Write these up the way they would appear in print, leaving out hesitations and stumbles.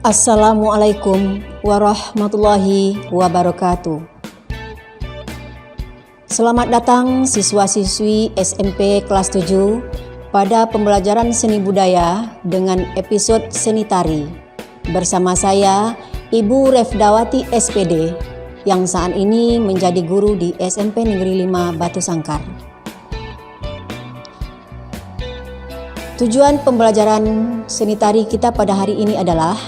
Assalamualaikum warahmatullahi wabarakatuh. Selamat datang siswa-siswi SMP kelas 7 pada pembelajaran seni budaya dengan episode seni tari. Bersama saya, Ibu Refdawati SPD, yang saat ini menjadi guru di SMP Negeri 5 Batu Sangkar. Tujuan pembelajaran seni tari kita pada hari ini adalah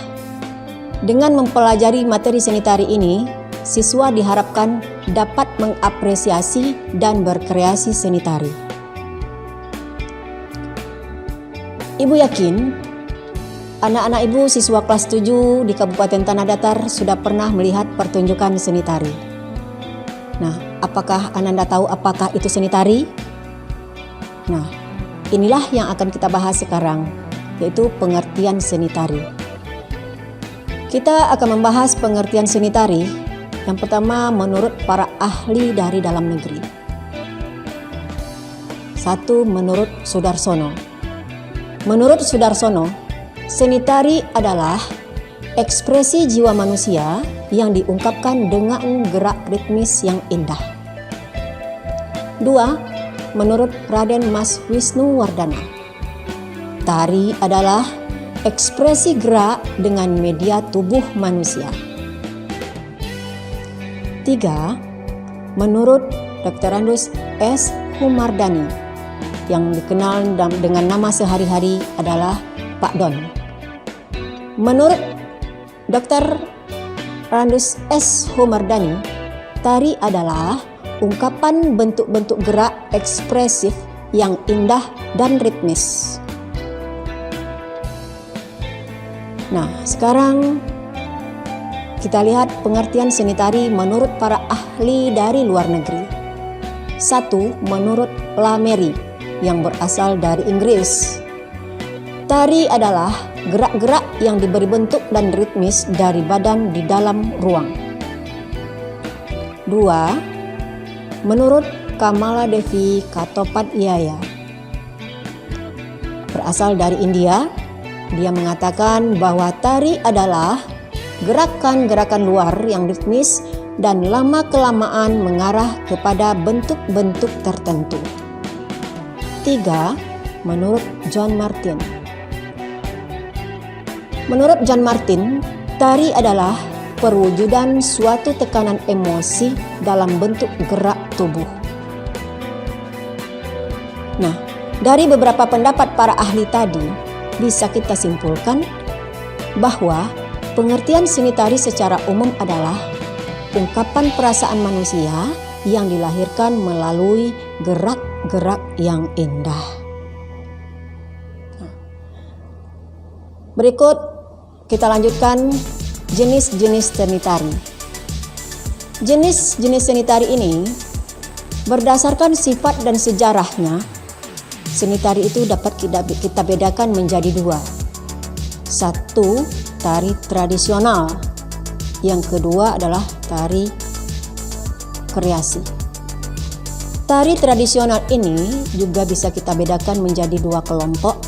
dengan mempelajari materi seni tari ini, siswa diharapkan dapat mengapresiasi dan berkreasi seni tari. Ibu yakin anak-anak ibu siswa kelas 7 di Kabupaten Tanah Datar sudah pernah melihat pertunjukan seni tari. Nah, apakah Ananda tahu apakah itu seni tari? Nah, inilah yang akan kita bahas sekarang, yaitu pengertian seni tari. Kita akan membahas pengertian seni tari yang pertama menurut para ahli dari dalam negeri. 1. Menurut Sudarsono. Menurut Sudarsono, seni tari adalah ekspresi jiwa manusia yang diungkapkan dengan gerak ritmis yang indah. 2. Menurut Raden Mas Wisnuwardana, tari adalah ekspresi gerak dengan media tubuh manusia. 3. Menurut Dr. Andus S. Humardani, yang dikenal dengan nama sehari-hari adalah Pak Don. Menurut Dr. Andus S. Humardani, tari adalah ungkapan bentuk-bentuk gerak ekspresif yang indah dan ritmis. Nah, sekarang kita lihat pengertian seni tari menurut para ahli dari luar negeri. 1. Menurut Lamery yang berasal dari Inggris, tari adalah gerak-gerak yang diberi bentuk dan ritmis dari badan di dalam ruang. 2. Menurut Kamaladevi Kattopadhyaya, berasal dari India, dia mengatakan bahwa tari adalah gerakan-gerakan luar yang ritmis dan lama-kelamaan mengarah kepada bentuk-bentuk tertentu. 3. Menurut John Martin. Menurut John Martin, tari adalah perwujudan suatu tekanan emosi dalam bentuk gerak tubuh. Nah, dari beberapa pendapat para ahli tadi, bisa kita simpulkan bahwa pengertian seni tari secara umum adalah ungkapan perasaan manusia yang dilahirkan melalui gerak-gerak yang indah. Berikut kita lanjutkan jenis-jenis seni tari. Jenis-jenis seni tari ini berdasarkan sifat dan sejarahnya. Seni tari itu dapat kita bedakan menjadi 2. 1. Tari tradisional. Yang kedua adalah tari kreasi. Tari tradisional ini juga bisa kita bedakan menjadi 2 kelompok.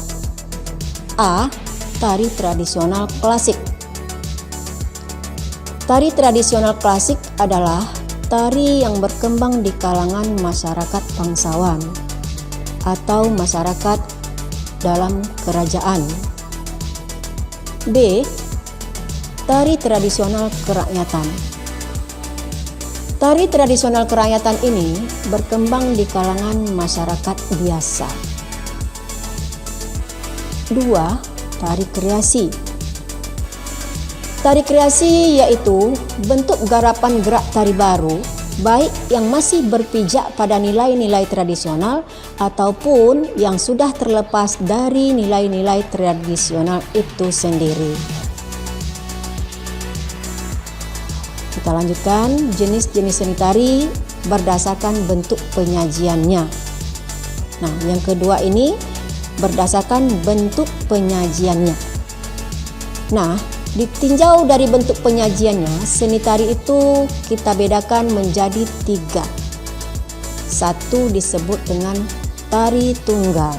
A. Tari tradisional klasik. Tari tradisional klasik adalah tari yang berkembang di kalangan masyarakat bangsawan atau masyarakat dalam kerajaan. B. Tari tradisional kerakyatan. Tari tradisional kerakyatan ini berkembang di kalangan masyarakat biasa. 2. Tari kreasi. Tari kreasi yaitu bentuk garapan gerak tari baru, baik yang masih berpijak pada nilai-nilai tradisional ataupun yang sudah terlepas dari nilai-nilai tradisional itu sendiri. Kita lanjutkan jenis-jenis seni tari berdasarkan bentuk penyajiannya. Nah, yang kedua ini berdasarkan bentuk penyajiannya. Nah, ditinjau dari bentuk penyajiannya, seni tari itu kita bedakan menjadi 3. 1 disebut dengan tari tunggal.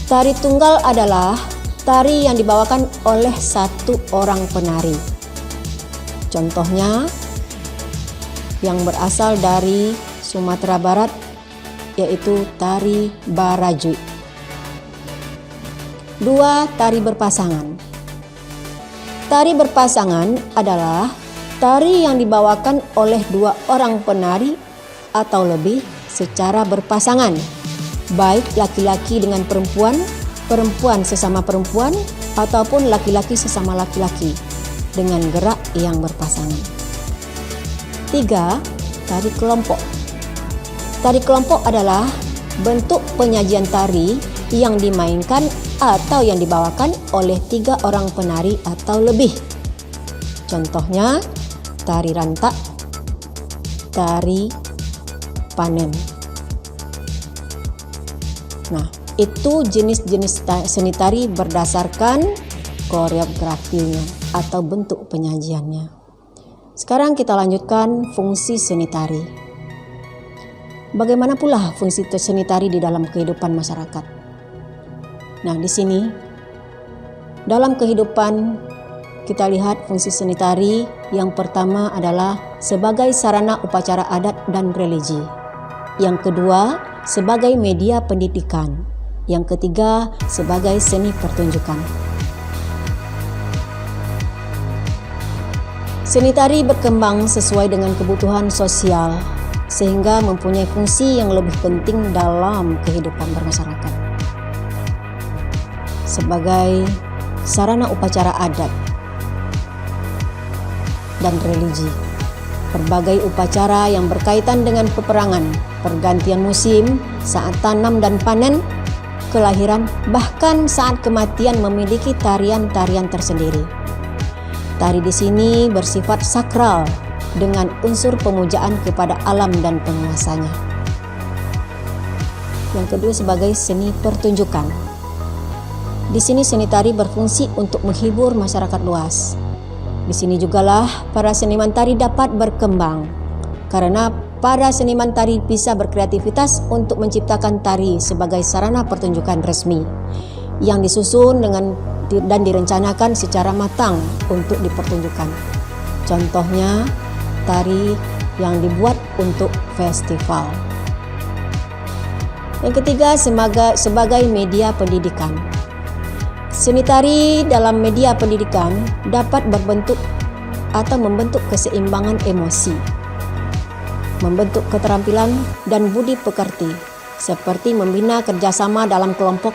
Tari tunggal adalah tari yang dibawakan oleh satu orang penari. Contohnya yang berasal dari Sumatera Barat yaitu tari Barajui. 2. Tari berpasangan. Tari berpasangan adalah tari yang dibawakan oleh 2 orang penari atau lebih secara berpasangan, baik laki-laki dengan perempuan, perempuan sesama perempuan, ataupun laki-laki sesama laki-laki dengan gerak yang berpasangan. 3. Tari kelompok. Tari kelompok adalah bentuk penyajian tari yang dimainkan atau yang dibawakan oleh 3 orang penari atau lebih. Contohnya tari rantak, tari panen. Nah, itu jenis-jenis seni tari berdasarkan koreografinya atau bentuk penyajiannya. Sekarang kita lanjutkan fungsi seni tari. Bagaimana pula fungsi seni tari di dalam kehidupan masyarakat? Nah, di sini dalam kehidupan kita lihat fungsi seni tari yang pertama adalah sebagai sarana upacara adat dan religi. Yang kedua, sebagai media pendidikan. Yang ketiga, sebagai seni pertunjukan. Seni tari berkembang sesuai dengan kebutuhan sosial sehingga mempunyai fungsi yang lebih penting dalam kehidupan bermasyarakat. Sebagai sarana upacara adat dan religi, berbagai upacara yang berkaitan dengan peperangan, pergantian musim, saat tanam dan panen, kelahiran, bahkan saat kematian memiliki tarian-tarian tersendiri. Tari di sini bersifat sakral dengan unsur pemujaan kepada alam dan penguasanya. Yang kedua, sebagai seni pertunjukan. Di sini seni tari berfungsi untuk menghibur masyarakat luas. Di sini jugalah para seniman tari dapat berkembang, karena para seniman tari bisa berkreativitas untuk menciptakan tari sebagai sarana pertunjukan resmi yang disusun dan direncanakan secara matang untuk dipertunjukkan. Contohnya tari yang dibuat untuk festival. Yang ketiga, sebagai media pendidikan. Seni tari dalam media pendidikan dapat berbentuk atau membentuk keseimbangan emosi, membentuk keterampilan dan budi pekerti, seperti membina kerjasama dalam kelompok,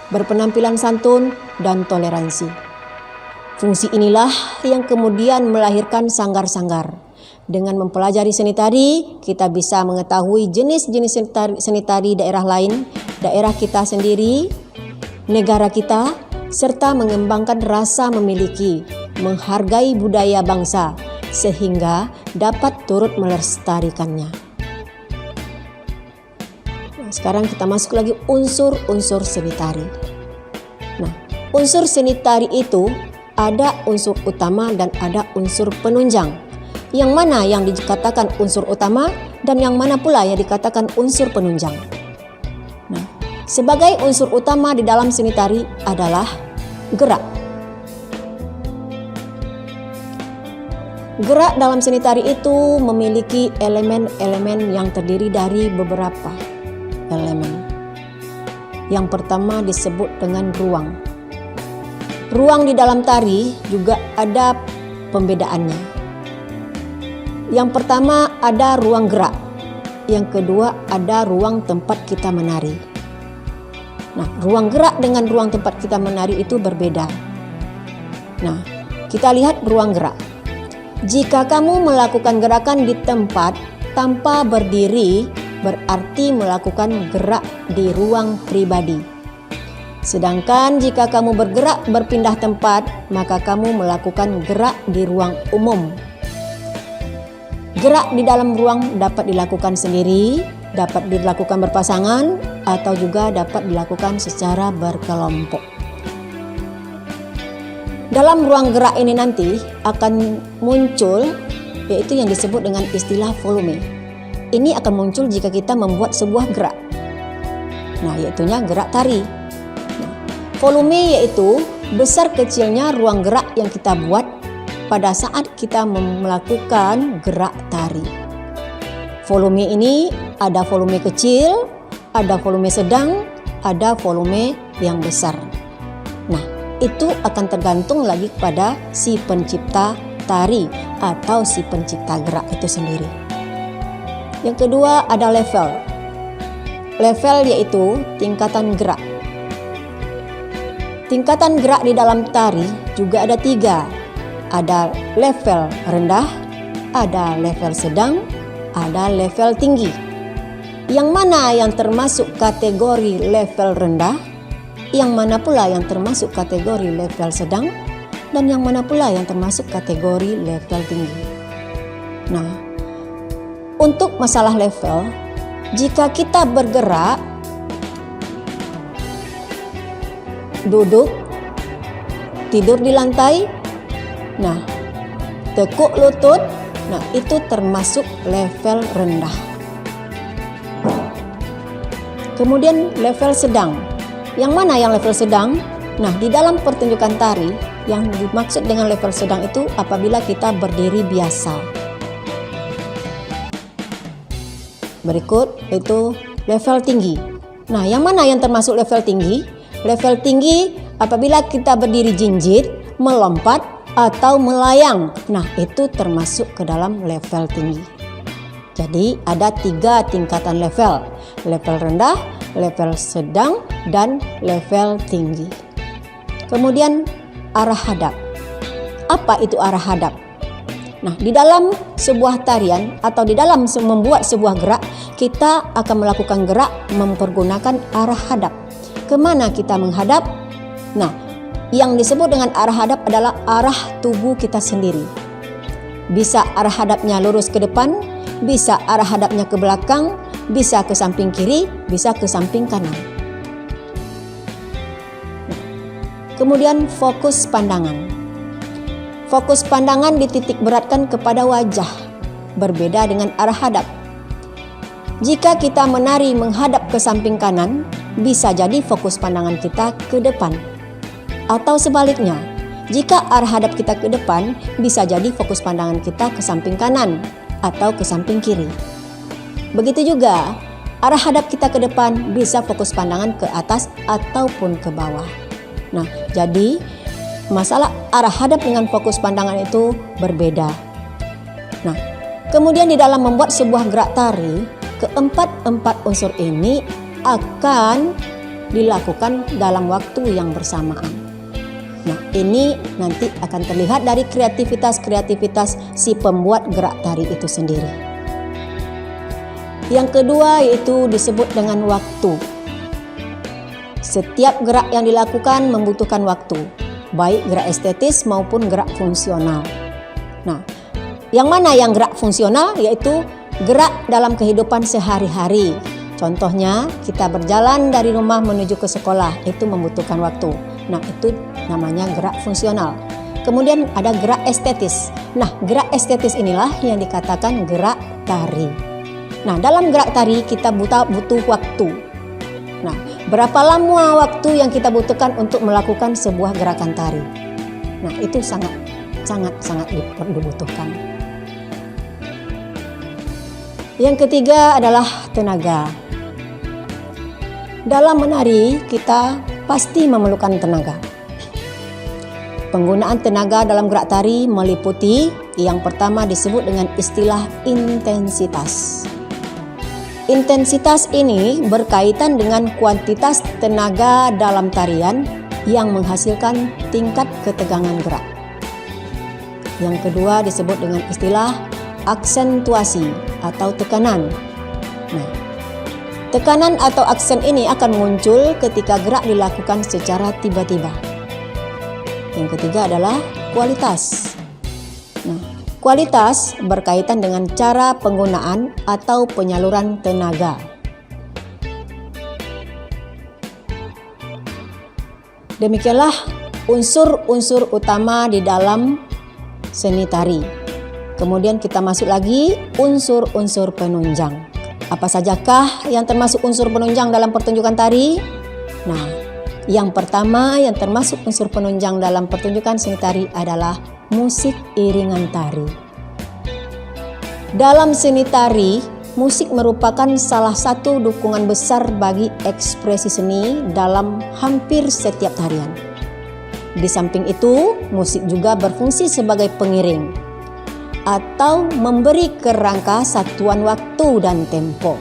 berpenampilan santun dan toleransi. Fungsi inilah yang kemudian melahirkan sanggar-sanggar. Dengan mempelajari seni tari, kita bisa mengetahui jenis-jenis seni tari daerah lain, daerah kita sendiri, negara kita, serta mengembangkan rasa memiliki, menghargai budaya bangsa, sehingga dapat turut melestarikannya. Nah, sekarang kita masuk lagi unsur-unsur seni tari. Nah, unsur seni tari itu ada unsur utama dan ada unsur penunjang. Yang mana yang dikatakan unsur utama dan yang mana pula yang dikatakan unsur penunjang. Nah, sebagai unsur utama di dalam seni tari adalah gerak. Gerak dalam seni tari itu memiliki elemen-elemen yang terdiri dari beberapa elemen. Yang pertama disebut dengan ruang. Ruang di dalam tari juga ada pembedaannya. Yang pertama ada ruang gerak. Yang kedua ada ruang tempat kita menari. Nah, ruang gerak dengan ruang tempat kita menari itu berbeda. Nah, kita lihat ruang gerak. Jika kamu melakukan gerakan di tempat tanpa berdiri, berarti melakukan gerak di ruang pribadi. Sedangkan jika kamu bergerak berpindah tempat, maka kamu melakukan gerak di ruang umum. Gerak di dalam ruang dapat dilakukan sendiri, dapat dilakukan berpasangan, atau juga dapat dilakukan secara berkelompok. Dalam ruang gerak ini nanti akan muncul yaitu yang disebut dengan istilah volume. Ini akan muncul jika kita membuat sebuah gerak. Nah, yaitunya gerak tari. Nah, volume yaitu besar kecilnya ruang gerak yang kita buat pada saat kita melakukan gerak tari. Volume ini ada volume kecil, ada volume sedang, ada volume yang besar. Nah, itu akan tergantung lagi pada si pencipta tari atau si pencipta gerak itu sendiri. Yang kedua ada level. Level yaitu tingkatan gerak. Tingkatan gerak di dalam tari juga ada 3. Ada level rendah, ada level sedang, ada level tinggi. Yang mana yang termasuk kategori level rendah, yang mana pula yang termasuk kategori level sedang, dan yang mana pula yang termasuk kategori level tinggi. Nah, untuk masalah level, jika kita bergerak, duduk, tidur di lantai, nah, tekuk lutut, nah itu termasuk level rendah. Kemudian level sedang. Yang mana yang level sedang? Nah, di dalam pertunjukan tari, yang dimaksud dengan level sedang itu apabila kita berdiri biasa. Berikut itu level tinggi. Nah, yang mana yang termasuk level tinggi? Level tinggi apabila kita berdiri jinjit, melompat, atau melayang. Nah, itu termasuk ke dalam level tinggi. Jadi ada 3 tingkatan level. Level rendah, level sedang, dan level tinggi. Kemudian arah hadap. Apa itu arah hadap? Nah, di dalam sebuah tarian atau di dalam membuat sebuah gerak, kita akan melakukan gerak mempergunakan arah hadap. Kemana kita menghadap? Nah, yang disebut dengan arah hadap adalah arah tubuh kita sendiri. Bisa arah hadapnya lurus ke depan, bisa arah hadapnya ke belakang, bisa ke samping kiri, bisa ke samping kanan. Kemudian fokus pandangan. Fokus pandangan dititik beratkan kepada wajah, berbeda dengan arah hadap. Jika kita menari menghadap ke samping kanan, bisa jadi fokus pandangan kita ke depan. Atau sebaliknya, jika arah hadap kita ke depan, bisa jadi fokus pandangan kita ke samping kanan atau ke samping kiri. Begitu juga, arah hadap kita ke depan bisa fokus pandangan ke atas ataupun ke bawah. Nah, jadi masalah arah hadap dengan fokus pandangan itu berbeda. Nah, kemudian di dalam membuat sebuah gerak tari, keempat unsur ini akan dilakukan dalam waktu yang bersamaan. Nah, ini nanti akan terlihat dari kreativitas si pembuat gerak tari itu sendiri. Yang kedua yaitu disebut dengan waktu. Setiap gerak yang dilakukan membutuhkan waktu, baik gerak estetis maupun gerak fungsional. Nah, yang mana yang gerak fungsional? Yaitu gerak dalam kehidupan sehari-hari. Contohnya, kita berjalan dari rumah menuju ke sekolah, itu membutuhkan waktu. Nah, itu namanya gerak fungsional. Kemudian ada gerak estetis. Nah, gerak estetis inilah yang dikatakan gerak tari. Nah, dalam gerak tari kita butuh waktu. Nah, berapa lama waktu yang kita butuhkan untuk melakukan sebuah gerakan tari? Nah, itu sangat dibutuhkan. Yang ketiga adalah tenaga. Dalam menari kita pasti memerlukan tenaga. Penggunaan tenaga dalam gerak tari meliputi yang pertama disebut dengan istilah intensitas. Intensitas ini berkaitan dengan kuantitas tenaga dalam tarian yang menghasilkan tingkat ketegangan gerak. Yang kedua disebut dengan istilah aksentuasi atau tekanan. Nah, tekanan atau aksen ini akan muncul ketika gerak dilakukan secara tiba-tiba. Yang ketiga adalah kualitas. Nah, kualitas berkaitan dengan cara penggunaan atau penyaluran tenaga. Demikianlah unsur-unsur utama di dalam seni tari. Kemudian kita masuk lagi unsur-unsur penunjang. Apa sajakah yang termasuk unsur penunjang dalam pertunjukan tari? Nah, Yang pertama yang termasuk unsur penunjang dalam pertunjukan seni tari adalah musik iringan tari. Dalam seni tari, musik merupakan salah satu dukungan besar bagi ekspresi seni dalam hampir setiap tarian. Di samping itu, musik juga berfungsi sebagai pengiring atau memberi kerangka satuan waktu dan tempo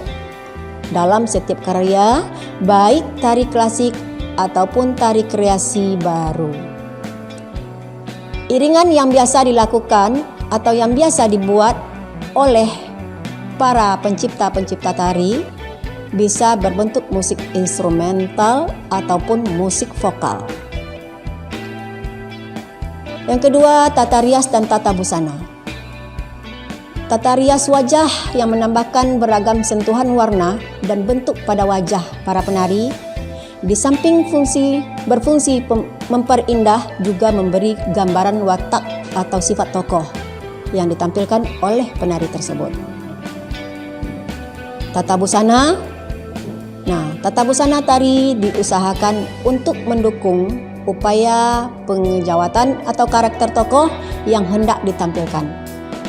dalam setiap karya, baik tari klasik ataupun tari kreasi baru. Iringan yang biasa dilakukan atau yang biasa dibuat oleh para pencipta-pencipta tari bisa berbentuk musik instrumental ataupun musik vokal. Yang kedua, tata rias dan tata busana. Tata rias wajah yang menambahkan beragam sentuhan warna dan bentuk pada wajah para penari, di samping berfungsi memperindah, juga memberi gambaran watak atau sifat tokoh yang ditampilkan oleh penari tersebut. Tata busana. Nah, tata busana tari diusahakan untuk mendukung upaya pengejawatan atau karakter tokoh yang hendak ditampilkan.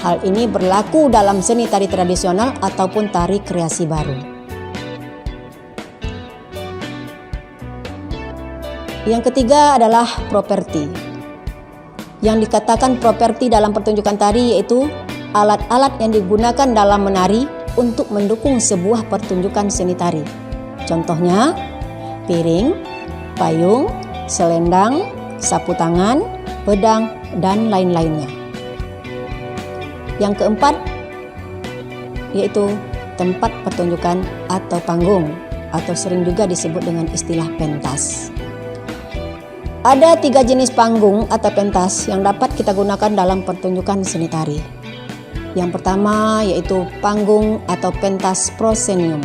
Hal ini berlaku dalam seni tari tradisional ataupun tari kreasi baru. Yang ketiga adalah properti. Yang dikatakan properti dalam pertunjukan tari yaitu alat-alat yang digunakan dalam menari untuk mendukung sebuah pertunjukan seni tari. Contohnya, piring, payung, selendang, sapu tangan, pedang, dan lain-lainnya. Yang keempat yaitu tempat pertunjukan atau panggung, atau sering juga disebut dengan istilah pentas. Ada 3 jenis panggung atau pentas yang dapat kita gunakan dalam pertunjukan seni tari. Yang pertama yaitu panggung atau pentas proscenium.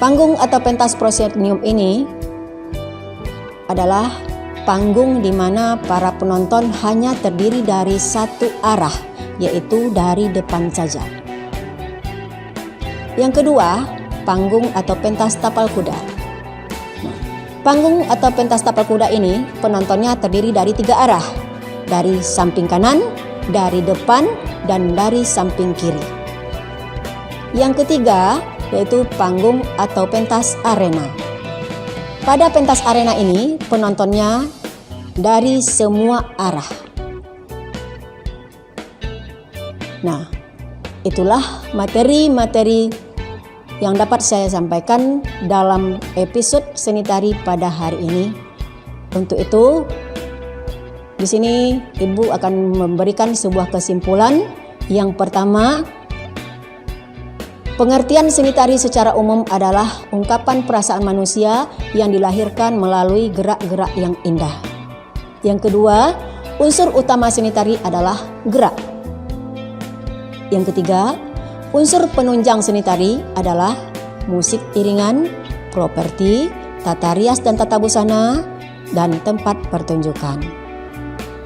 Panggung atau pentas proscenium ini adalah panggung di mana para penonton hanya terdiri dari satu arah, yaitu dari depan saja. Yang kedua, panggung atau pentas tapal kuda. Panggung atau pentas tapal kuda ini penontonnya terdiri dari 3 arah, dari samping kanan, dari depan, dan dari samping kiri. Yang ketiga yaitu panggung atau pentas arena. Pada pentas arena ini penontonnya dari semua arah. Nah, itulah materi-materi yang dapat saya sampaikan dalam episode seni tari pada hari ini. Untuk itu, di sini Ibu akan memberikan sebuah kesimpulan. Yang pertama, pengertian seni tari secara umum adalah ungkapan perasaan manusia yang dilahirkan melalui gerak-gerak yang indah. Yang kedua, unsur utama seni tari adalah gerak. Yang ketiga, unsur penunjang seni tari adalah musik iringan, properti, tata rias dan tata busana, dan tempat pertunjukan.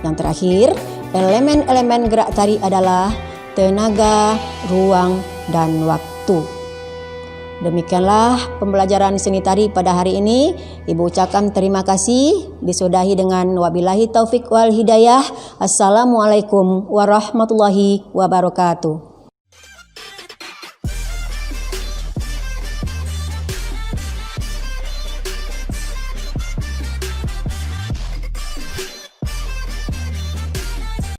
Yang terakhir, elemen-elemen gerak tari adalah tenaga, ruang, dan waktu. Demikianlah pembelajaran seni tari pada hari ini. Ibu ucapkan terima kasih. Disudahi dengan wabillahi taufik wal hidayah. Assalamualaikum warahmatullahi wabarakatuh.